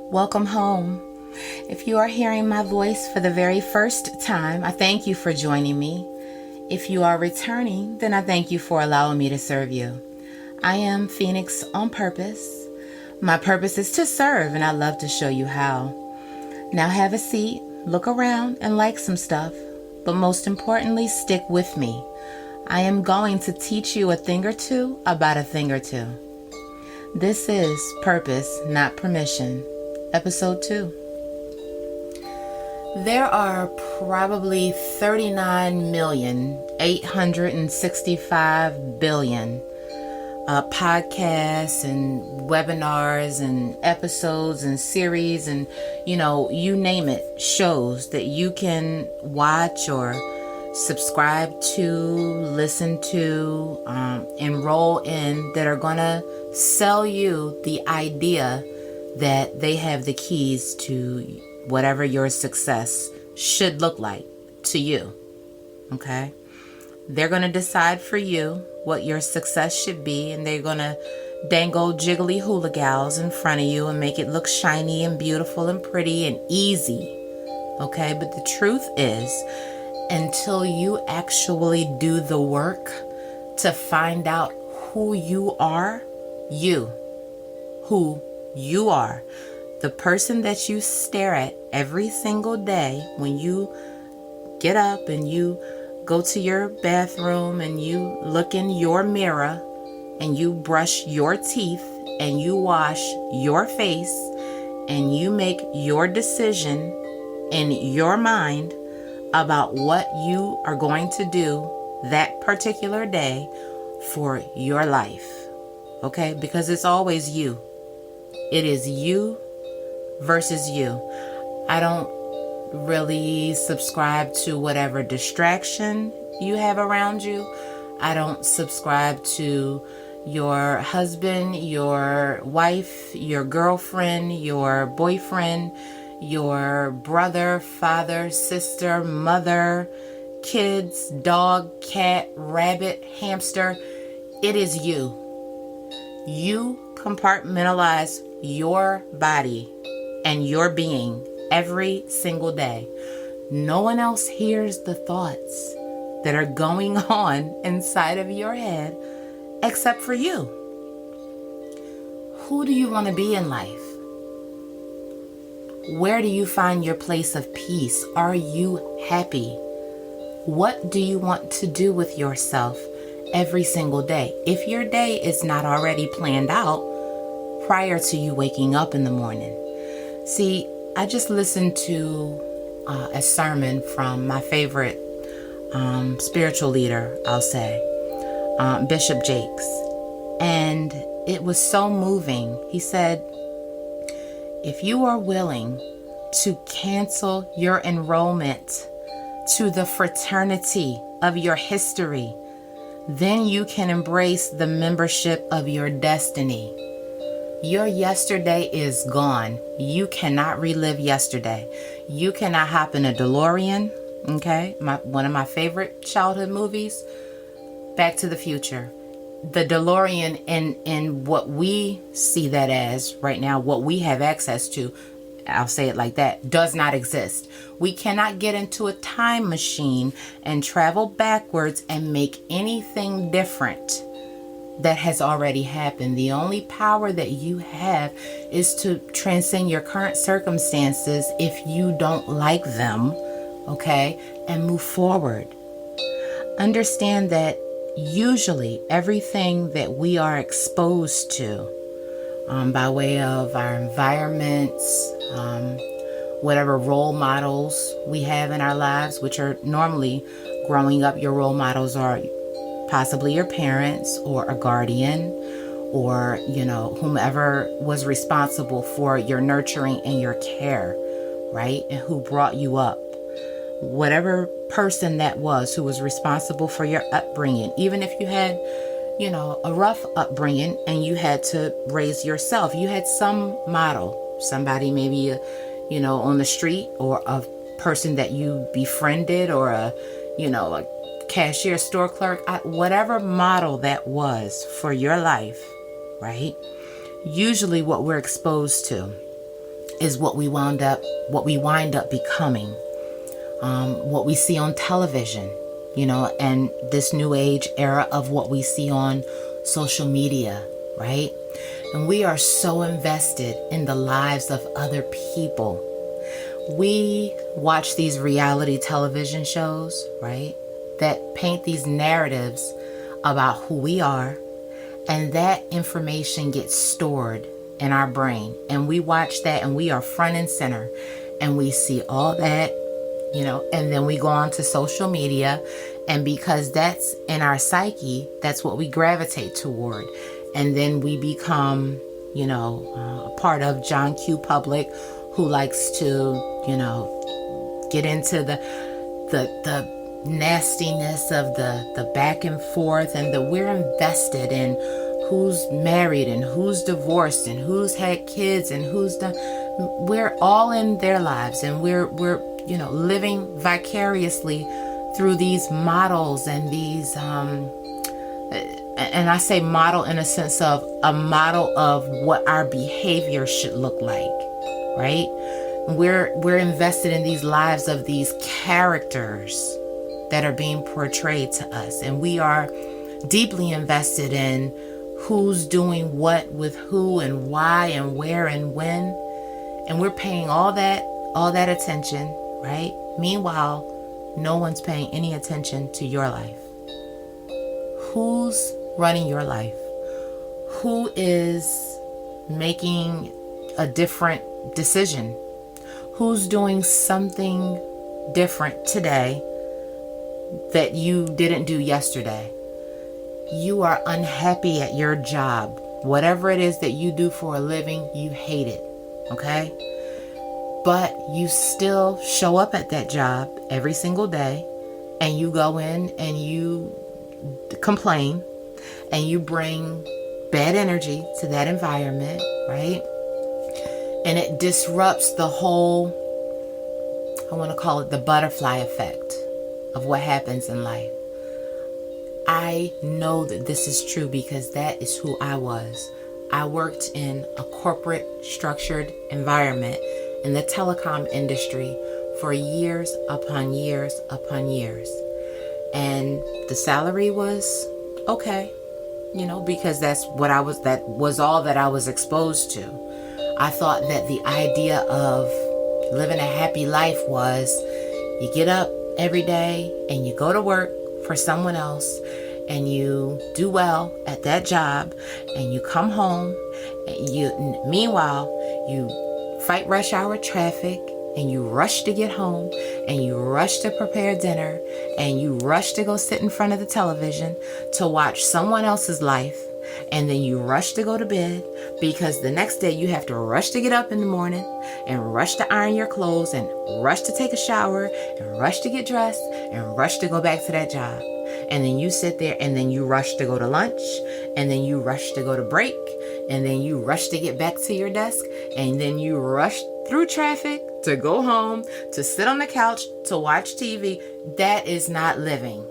Welcome home. If you are hearing my voice for the very first time, I thank you for joining me. If you are returning, then I thank you for allowing me to serve you. I am Phoenix on purpose. My purpose is to serve, and I love to show you how. Now have a seat, look around, and like some stuff. But most importantly, stick with me. I am going to teach you a thing or two about a thing or two. This is Purpose, Not Permission, Episode 2. There are probably 39,865,000,000,000 podcasts and webinars and episodes and series and, you name it, shows that you can watch or subscribe to, listen to, enroll in that are going to sell you the idea that they have the keys to whatever your success should look like to you. Okay? They're going to decide for you what your success should be, and they're going to dangle jiggly hula gals in front of you and make it look shiny and beautiful and pretty and easy. Okay? But the truth is, until you actually do the work to find out who you are, who you are, the person that you stare at every single day when you get up and you go to your bathroom and you look in your mirror and you brush your teeth and you wash your face and you make your decision in your mind about what you are going to do that particular day for your life. Okay? Because it's always you. It is you versus you. I don't really subscribe to whatever distraction you have around you. I don't subscribe to your husband, your wife, your girlfriend, your boyfriend, your brother, father, sister, mother, kids, dog, cat, rabbit, hamster. It is you. You compartmentalize your body and your being every single day. No one else hears the thoughts that are going on inside of your head except for you. Who do you want to be in life? Where do you find your place of peace? Are you happy? What do you want to do with yourself every single day? If your day is not already planned out prior to you waking up in the morning. See, I just listened to a sermon from my favorite spiritual leader, I'll say, Bishop Jakes. And it was so moving. He said, if you are willing to cancel your enrollment to the fraternity of your history, then you can embrace the membership of your destiny. Your yesterday is gone. You cannot relive yesterday. You cannot hop in a DeLorean, okay? One of my favorite childhood movies, Back to the Future. The DeLorean in what we see that as right now, what we have access to, I'll say it like that, does not exist. We cannot get into a time machine and travel backwards and make anything different that has already happened. The only power that you have is to transcend your current circumstances if you don't like them, okay, and move forward. Understand that usually everything that we are exposed to by way of our environments, whatever role models we have in our lives, which are normally growing up, your role models are possibly your parents or a guardian or, whomever was responsible for your nurturing and your care, right? And who brought you up. Whatever person that was who was responsible for your upbringing, even if you had, a rough upbringing and you had to raise yourself, you had some model, somebody maybe, on the street or a person that you befriended or a cashier, store clerk, whatever model that was for your life, right? Usually what we're exposed to is what we wind up becoming. What we see on television, and this new age era of what we see on social media, right? And we are so invested in the lives of other people. We watch these reality television shows, right, that paint these narratives about who we are, and that information gets stored in our brain, and we watch that, and we are front and center, and we see all that, and then we go on to social media, and because that's in our psyche, that's what we gravitate toward, and then we become, a part of John Q. Public, who likes to, get into the nastiness of the back and forth, and we're invested in who's married and who's divorced and who's had kids and we're all in their lives, and we're living vicariously through these models and these and I say model in a sense of a model of what our behavior should look like, right? We're invested in these lives of these characters that are being portrayed to us, and we are deeply invested in who's doing what with who and why and where and when, and we're paying all that attention, right? Meanwhile, no one's paying any attention to your life. Who's running your life? Who is making a different decision? Who's doing something different today that you didn't do yesterday? You are unhappy at your job. Whatever it is that you do for a living, you hate it, okay? But you still show up at that job every single day, and you go in and you complain, and you bring bad energy to that environment, right? And it disrupts the whole, I want to call it the butterfly effect of what happens in life. I know that this is true because that is who I was. I worked in a corporate structured environment in the telecom industry for years upon years upon years. And the salary was okay, because that was all that I was exposed to. I thought that the idea of living a happy life was you get up every day and you go to work for someone else, and you do well at that job, and you come home, and meanwhile you fight rush hour traffic, and you rush to get home, and you rush to prepare dinner, and you rush to go sit in front of the television to watch someone else's life, and then you rush to go to bed because the next day you have to rush to get up in the morning and rush to iron your clothes and rush to take a shower and rush to get dressed and rush to go back to that job. And then you sit there, and then you rush to go to lunch, and then you rush to go to break, and then you rush to get back to your desk, and then you rush through traffic to go home, to sit on the couch, to watch TV. That is not living.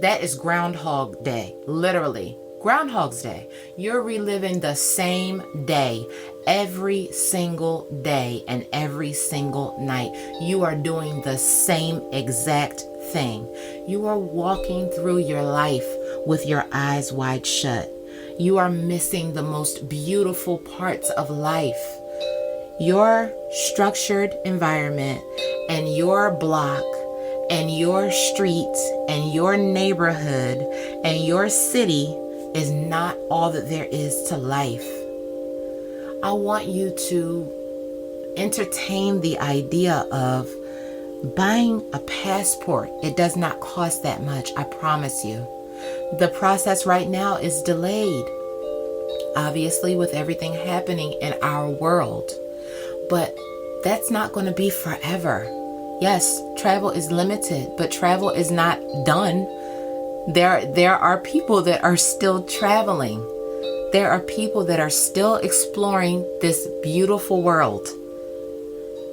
That is Groundhog Day, literally. Groundhog's Day. You're reliving the same day every single day and every single night. You are doing the same exact thing. You are walking through your life with your eyes wide shut. You are missing the most beautiful parts of life. Your structured environment and your block and your street and your neighborhood and your city is not all that there is to life. I want you to entertain the idea of buying a passport. It does not cost that much, I promise you. The process right now is delayed, obviously, with everything happening in our world. But that's not going to be forever. Yes, travel is limited, but travel is not done. There are people that are still traveling. There are people that are still exploring this beautiful world.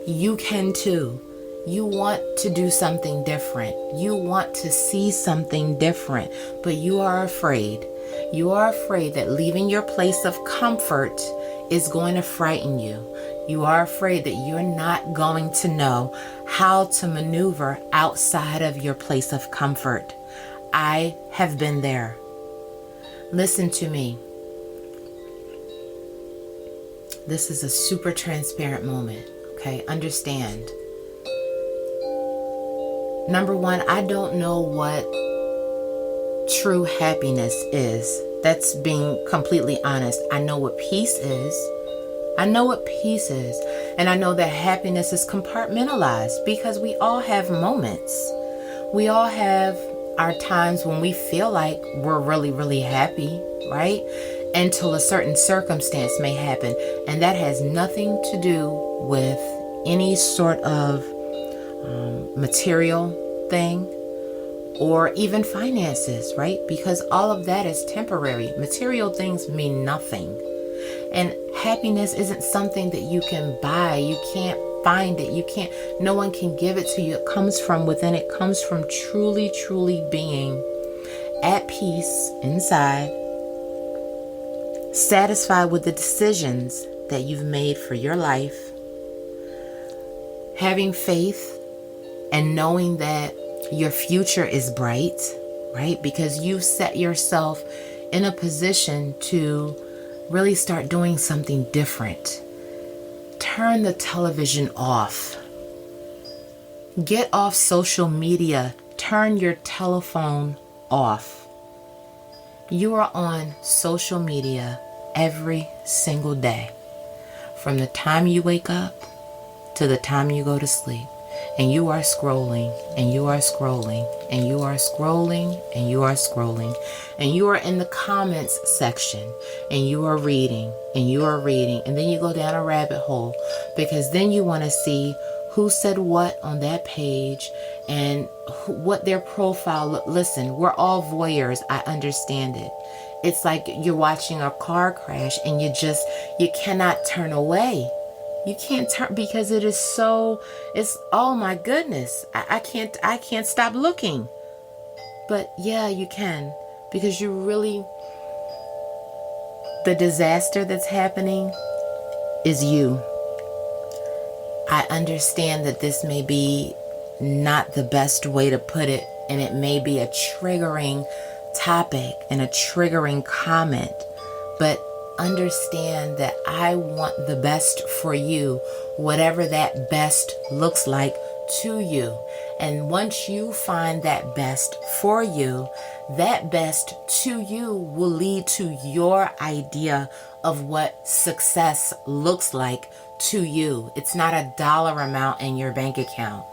You can too. You want to do something different. You want to see something different, but you are afraid. You are afraid that leaving your place of comfort is going to frighten you. You are afraid that you're not going to know how to maneuver outside of your place of comfort. I have been there. Listen to me. This is a super transparent moment, okay? Understand. Number one, I don't know what true happiness is. That's being completely honest. I know what peace is. I know what peace is. And I know that happiness is compartmentalized because we all have moments. We all have our times when we feel like we're really, really happy, right? Until a certain circumstance may happen. And that has nothing to do with any sort of material thing or even finances, right? Because all of that is temporary. Material things mean nothing. And happiness isn't something that you can buy. You can't find it. No one can give it to you. It comes from within. It comes from truly, truly being at peace inside, satisfied with the decisions that you've made for your life, having faith and knowing that your future is bright, right? Because you've set yourself in a position to really start doing something different. Turn the television off. Get off social media. Turn your telephone off. You are on social media every single day. From the time you wake up to the time you go to sleep. And you are scrolling, and you are scrolling, and you are scrolling, and you are scrolling, and you are in the comments section, and you are reading, and you are reading, and then you go down a rabbit hole because then you want to see who said what on that page and what their profile. Listen, we're all voyeurs. I understand it. It's like you're watching a car crash and you cannot turn away. You can't turn because it's oh my goodness. I can't stop looking. But yeah, you can, because the disaster that's happening is you. I understand that this may be not the best way to put it, and it may be a triggering topic and a triggering comment, but understand that I want the best for you, whatever that best looks like to you. And once you find that best for you, that best to you will lead to your idea of what success looks like to you. It's not a dollar amount in your bank account.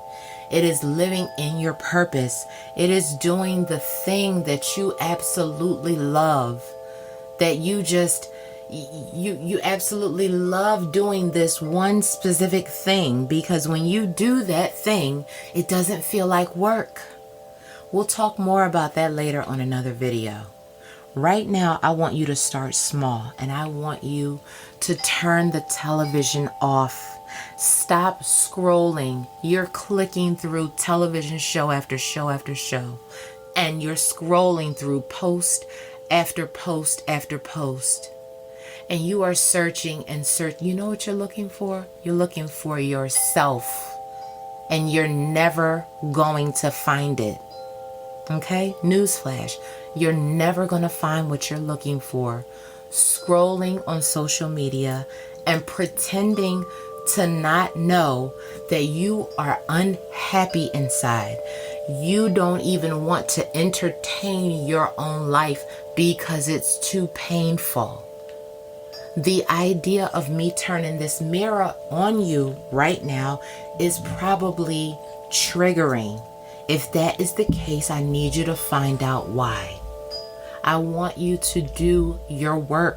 It is living in your purpose. It is doing the thing that you absolutely love, that you absolutely love doing this one specific thing, because when you do that thing, it doesn't feel like work. We'll talk more about that later on another video. Right now, I want you to start small, and I want you to turn the television off. Stop scrolling. You're clicking through television show after show after show, and you're scrolling through post after post after post. And you are searching and You know what you're looking for? You're looking for yourself. And you're never going to find it. Okay? Newsflash. You're never going to find what you're looking for scrolling on social media and pretending to not know that you are unhappy inside. You don't even want to entertain your own life because it's too painful. The idea of me turning this mirror on you right now is probably triggering. If that is the case, I need you to find out why. I want you to do your work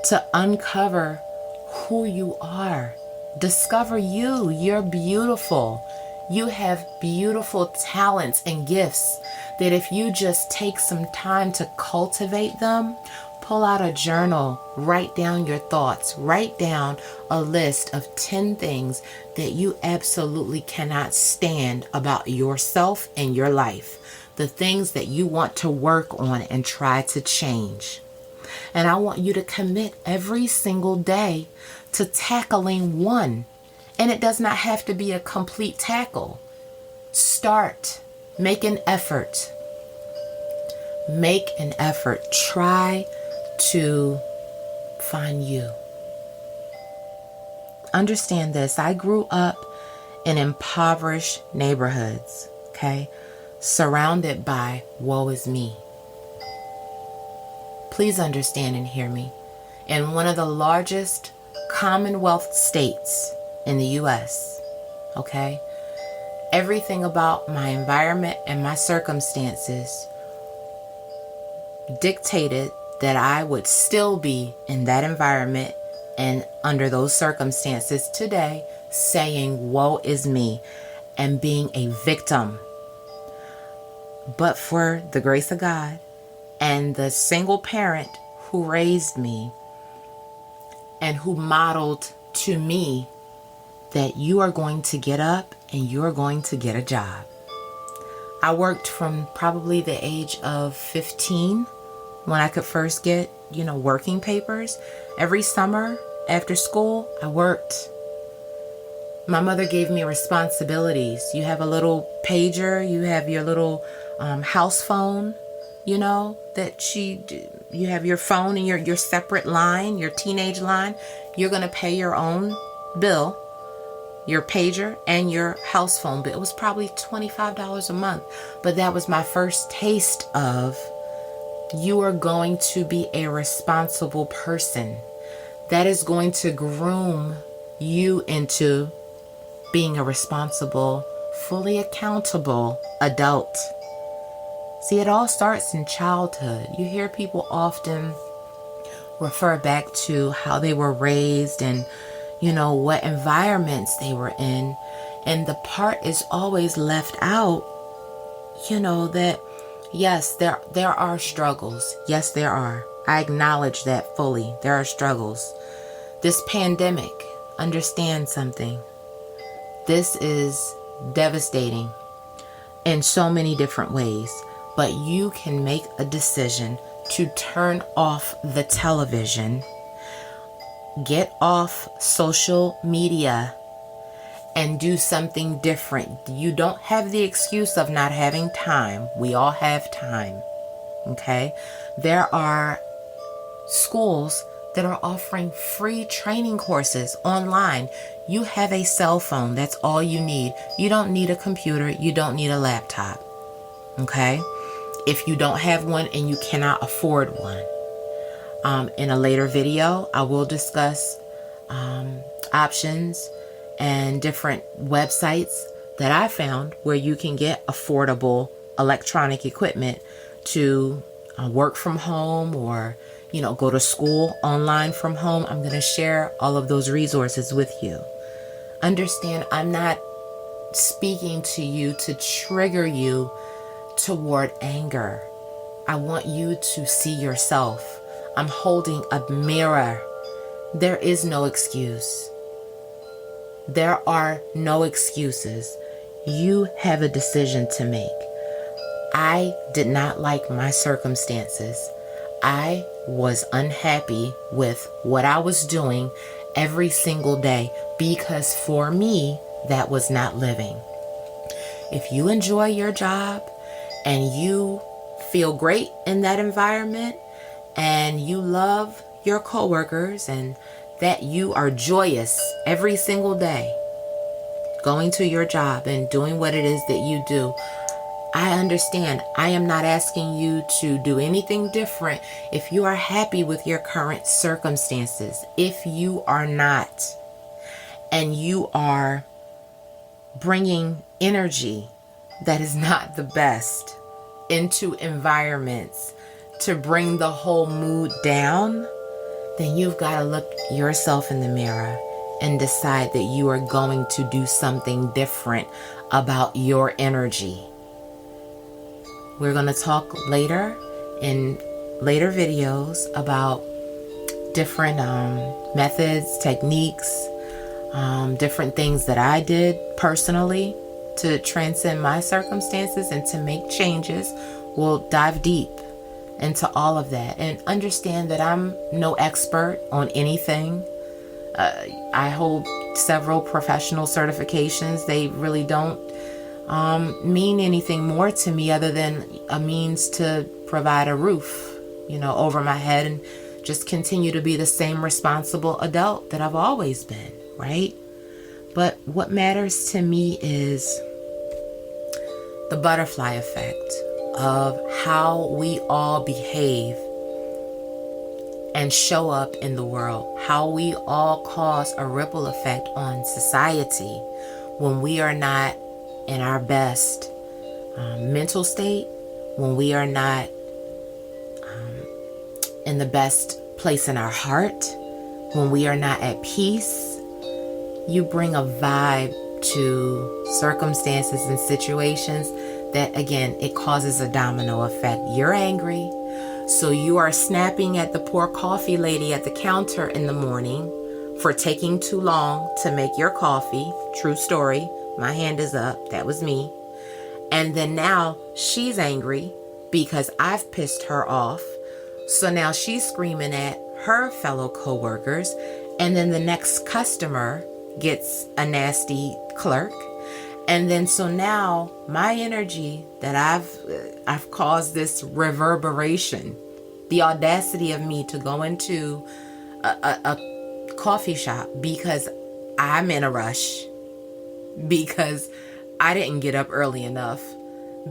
to uncover who you are. Discover you. You're beautiful. You have beautiful talents and gifts that if you just take some time to cultivate them, pull out a journal, write down your thoughts, write down a list of 10 things that you absolutely cannot stand about yourself and your life. The things that you want to work on and try to change. And I want you to commit every single day to tackling one. And it does not have to be a complete tackle. Start. Make an effort. Make an effort. Try to find you. Understand this. I grew up in impoverished neighborhoods, okay? Surrounded by woe is me. Please understand and hear me. In one of the largest Commonwealth states in the U.S., okay? Everything about my environment and my circumstances dictated that I would still be in that environment and under those circumstances today, saying, woe is me, and being a victim. But for the grace of God and the single parent who raised me and who modeled to me that you are going to get up and you're going to get a job. I worked from probably the age of 15 when I could first get, working papers. Every summer after school, I worked. My mother gave me responsibilities. You have a little pager, you have your little house phone, you have your phone and your separate line, your teenage line. You're going to pay your own bill, your pager and your house phone bill. It was probably $25 a month, but that was my first taste of you are going to be a responsible person. That is going to groom you into being a responsible, fully accountable adult. See, it all starts in childhood. You hear people often refer back to how they were raised and, what environments they were in. And the part is always left out, that yes, there are struggles. Yes, there are. I acknowledge that fully. There are struggles. This pandemic, understand something. This is devastating in so many different ways, but you can make a decision to turn off the television, get off social media, and do something different. You don't have the excuse of not having time. We all have time, okay? There are schools that are offering free training courses online. You have a cell phone. That's all you need. You don't need a computer. You don't need a laptop. Okay? If you don't have one and you cannot afford one. In a later video, I will discuss options and different websites that I found where you can get affordable electronic equipment to work from home or go to school online from home. I'm going to share all of those resources with you. Understand, I'm not speaking to you to trigger you toward anger. I want you to see yourself. I'm holding a mirror. There is no excuse. There are no excuses. You have a decision to make. I did not like my circumstances. I was unhappy with what I was doing every single day because for me, that was not living. If you enjoy your job and you feel great in that environment and you love your coworkers and that you are joyous every single day going to your job and doing what it is that you do, I understand. I am not asking you to do anything different if you are happy with your current circumstances. If you are not, and you are bringing energy that is not the best into environments to bring the whole mood down, then you've got to look yourself in the mirror and decide that you are going to do something different about your energy. We're going to talk later in later videos about different methods, techniques, different things that I did personally to transcend my circumstances and to make changes. We'll dive deep into all of that. And understand that I'm no expert on anything. I hold several professional certifications. They really don't mean anything more to me other than a means to provide a roof, over my head, and just continue to be the same responsible adult that I've always been, right? But what matters to me is the butterfly effect of how we all behave and show up in the world, how we all cause a ripple effect on society when we are not in our best mental state, when we are not in the best place in our heart, when we are not at peace. You bring a vibe to circumstances and situations that, again, it causes a domino effect. You're angry, so you are snapping at the poor coffee lady at the counter in the morning for taking too long to make your coffee. True story. My hand is up. That was me. And then now she's angry because I've pissed her off. So now she's screaming at her fellow coworkers. And then the next customer gets a nasty clerk. And then so now my energy that I've caused this reverberation, the audacity of me to go into a coffee shop because I'm in a rush, because I didn't get up early enough,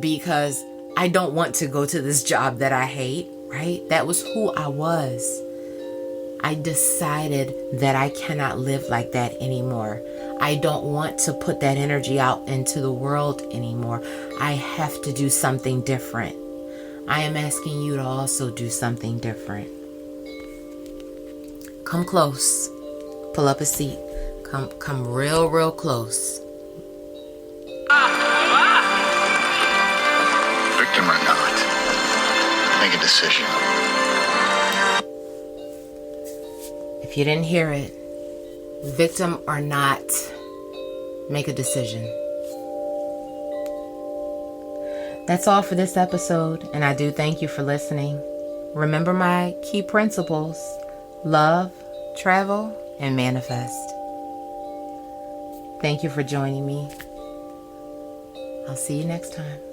because I don't want to go to this job that I hate, right? That was who I was. I decided that I cannot live like that anymore. I don't want to put that energy out into the world anymore. I have to do something different. I am asking you to also do something different. Come close. Pull up a seat. Come real close. Victim or not, make a decision. If you didn't hear it, victim or not, make a decision. That's all for this episode, and I do thank you for listening. Remember my key principles: love, travel, and manifest. Thank you for joining me. I'll see you next time.